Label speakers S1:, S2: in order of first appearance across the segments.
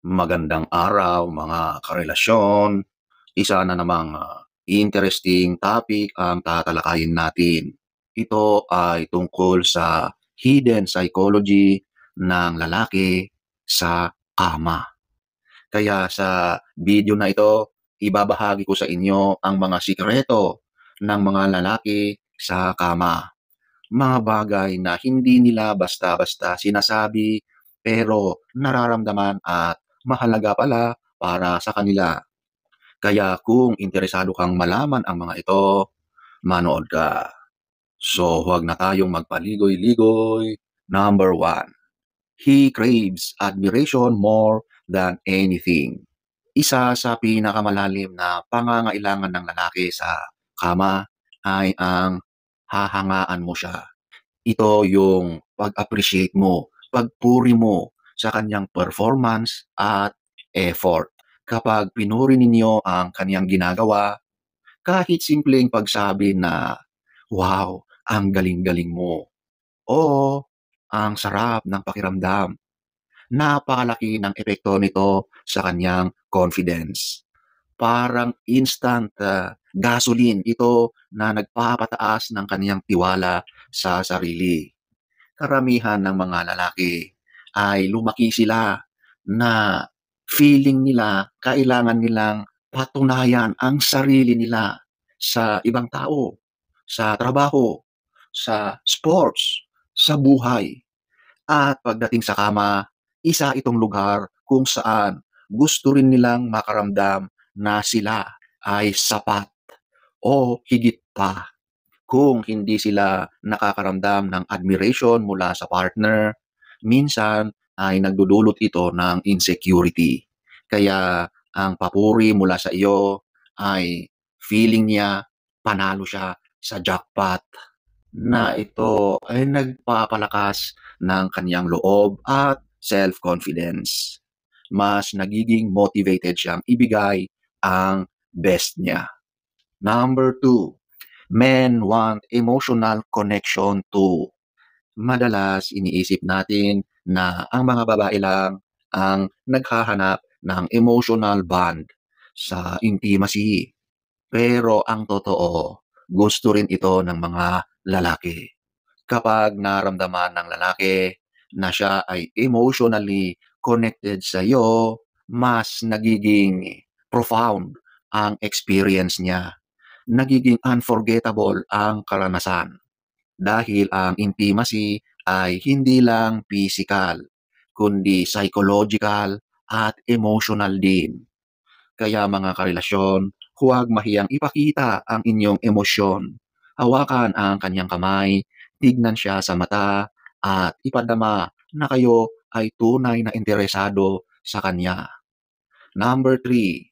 S1: Magandang araw mga karelasyon. Isa na namang interesting topic ang tatalakayin natin. Ito ay tungkol sa hidden psychology ng lalaki sa kama. Kaya sa video na ito, ibabahagi ko sa inyo ang mga sikreto ng mga lalaki sa kama. Mga bagay na hindi nila basta-basta sinasabi pero nararamdaman at mahalaga pala para sa kanila. Kaya kung interesado kang malaman ang mga ito, manood ka. So huwag na tayong magpaligoy-ligoy. Number 1. He craves admiration more than anything. Isa sa pinakamalalim na pangangailangan ng lalaki sa kama ay ang hahangaan mo siya. Ito yung pag-appreciate mo, pagpuri mo sa kanyang performance at effort. Kapag pinuri ninyo ang kanyang ginagawa, kahit simpleng pagsabi na, "Wow, ang galing-galing mo." O, "Ang sarap ng pakiramdam." Napakalaki ng epekto nito sa kanyang confidence. Parang instant gasoline ito na nagpapataas ng kanyang tiwala sa sarili. Karamihan ng mga lalaki ay lumaki sila na feeling nila kailangan nilang patunayan ang sarili nila sa ibang tao, sa trabaho, sa sports, sa buhay. At pagdating sa kama, isa itong lugar kung saan gusto rin nilang makaramdam na sila ay sapat o higit pa. Kung hindi sila nakakaramdam ng admiration mula sa partner, minsan ay nagdudulot ito ng insecurity. Kaya ang papuri mula sa iyo ay feeling niya panalo siya sa jackpot na ito ay nagpapalakas ng kanyang loob at self-confidence. Mas nagiging motivated siyang ibigay ang best niya. Number 2. Men want emotional connection too. Madalas iniisip natin na ang mga babae lang ang naghahanap ng emotional bond sa intimacy. Pero ang totoo, gusto rin ito ng mga lalaki. Kapag naramdaman ng lalaki na siya ay emotionally connected sa iyo, mas nagiging profound ang experience niya. Nagiging unforgettable ang karanasan dahil ang intimacy ay hindi lang physical, kundi psychological at emotional din. Kaya mga karelasyon, huwag mahiyang ipakita ang inyong emosyon. Hawakan ang kanyang kamay, tignan siya sa mata, at ipadama na kayo ay tunay na interesado sa kanya. Number 3.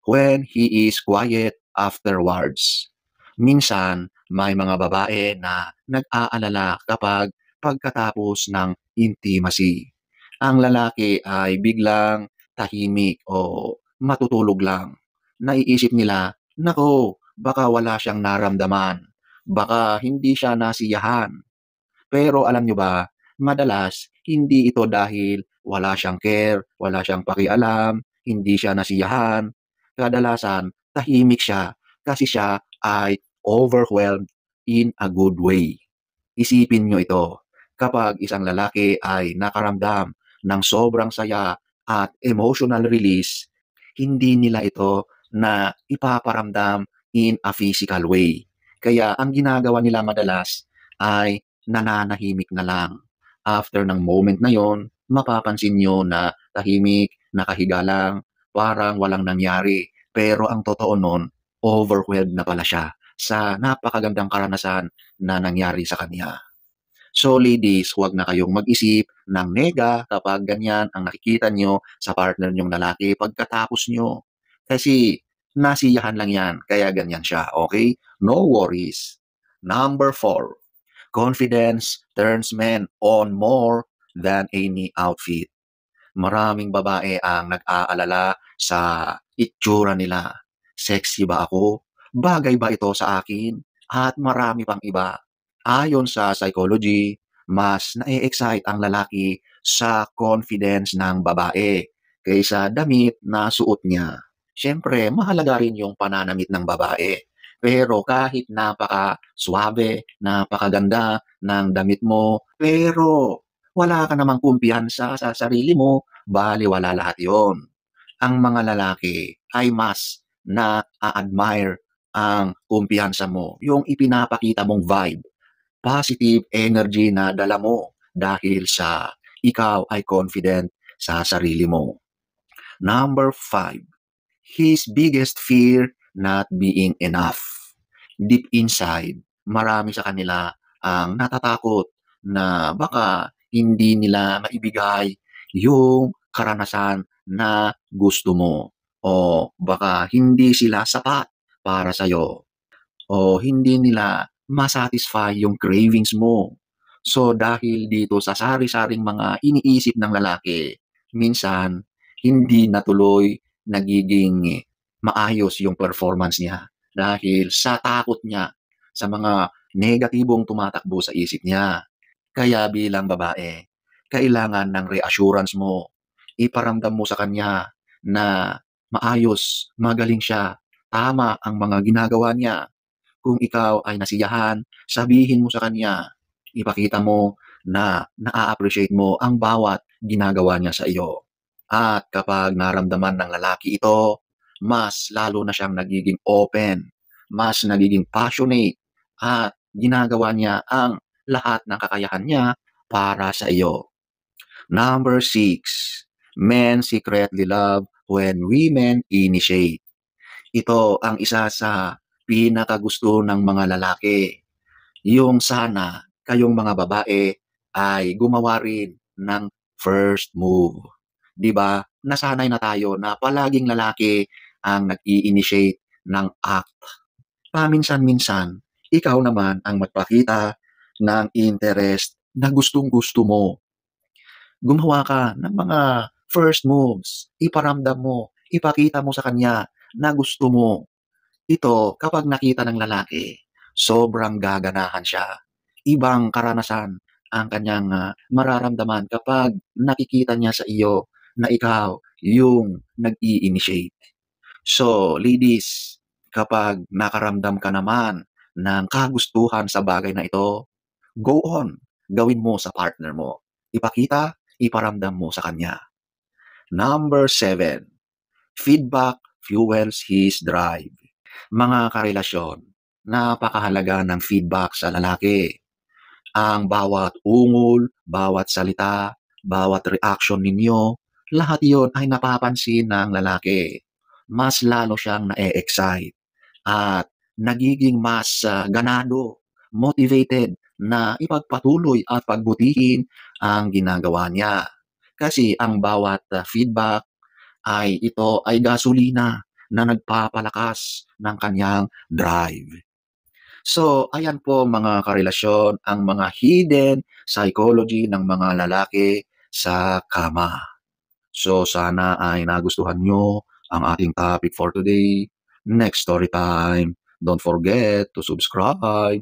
S1: When he is quiet afterwards. Minsan, may mga babae na nag-aalala kapag pagkatapos ng intimacy. Ang lalaki ay biglang tahimik o matutulog lang. Naiisip nila, nako, baka wala siyang naramdaman. Baka hindi siya nasiyahan. Pero alam nyo ba, madalas hindi ito dahil wala siyang care, wala siyang pakialam, hindi siya nasiyahan. Kadalasan, tahimik siya kasi siya ay overwhelmed in a good way. Isipin nyo ito, kapag isang lalaki ay nakaramdam ng sobrang saya at emotional release, hindi nila ito na ipaparamdam in a physical way. Kaya ang ginagawa nila madalas ay nananahimik na lang. After ng moment na yon, mapapansin nyo na tahimik, nakahiga lang, parang walang nangyari. Pero ang totoo nun, overwhelmed na pala siya sa napakagandang karanasan na nangyari sa kanya. So ladies, huwag na kayong mag-isip ng nega kapag ganyan ang nakikita nyo sa partner nyong lalaki pagkatapos nyo. Kasi nasiyahan lang yan, kaya ganyan siya, okay? No worries. Number 4. Confidence turns men on more than any outfit. Maraming babae ang nag-aalala sa itsura nila. Sexy ba ako? Bagay ba ito sa akin? At marami pang iba. Ayon sa psychology, mas na-excite ang lalaki sa confidence ng babae. kaysa damit na suot niya. Siyempre, mahalaga rin yung pananamit ng babae. Pero kahit napaka-suwabe, napakaganda ng damit mo, pero wala ka namang kumpiyansa sa sarili mo, balewala lahat yon. Ang mga lalaki ay mas na-a-admire ang kumpiyansa mo, yung ipinapakita mong vibe, positive energy na dala mo dahil sa ikaw ay confident sa sarili mo. Number 5, his biggest fear, not being enough. Deep inside, marami sa kanila ang natatakot na baka hindi nila maibigay yung karanasan na gusto mo o baka hindi sila sapat para sa'yo o hindi nila ma-satisfy yung cravings mo. So dahil dito sa sari-saring mga iniisip ng lalaki, minsan hindi natuloy nagiging maayos yung performance niya dahil sa takot niya sa mga negatibong tumatakbo sa isip niya. Kaya bilang babae, kailangan ng reassurance mo. Iparamdam mo sa kanya na maayos, magaling siya, tama ang mga ginagawa niya. Kung ikaw ay nasiyahan, sabihin mo sa kanya, ipakita mo na naa-appreciate mo ang bawat ginagawa niya sa iyo. At kapag naramdaman ng lalaki ito, mas lalo na siyang nagiging open, mas nagiging passionate, at ginagawa niya ang lahat ng kakayahan niya para sa iyo. Number 6, men secretly love when women initiate. Ito ang isa sa pinakagusto ng mga lalaki, yung sana kayong mga babae ay gumawa rin ng first move. 'Di ba? Nasanay na tayo na palaging lalaki ang nag-i-initiate ng act. Paminsan-minsan, ikaw naman ang magpakita ng interest na gustong-gusto mo. Gumawa ka ng mga first moves, iparamdam mo, ipakita mo sa kanya na gusto mo. Ito, kapag nakita ng lalaki, sobrang gaganahan siya. Ibang karanasan ang kanyang mararamdaman kapag nakikita niya sa iyo na ikaw yung nag-i-initiate. So, ladies, kapag nakaramdam ka naman ng kagustuhan sa bagay na ito, go on, gawin mo sa partner mo. Ipakita, iparamdam mo sa kanya. Number 7, feedback fuels his drive. Mga karelasyon, napakahalaga ng feedback sa lalaki. Ang bawat ungol, bawat salita, bawat reaction ninyo, lahat yon ay napapansin ng lalaki. Mas lalo siyang na-excite at nagiging mas ganado, motivated na ipagpatuloy at pagbutihin ang ginagawa niya. Kasi ang bawat feedback ay ito ay gasolina na nagpapalakas ng kanyang drive. So, ayan po mga karelasyon, ang mga hidden psychology ng mga lalaki sa kama. So, sana ay nagustuhan nyo ang ating topic for today. Next story time. Don't forget to subscribe.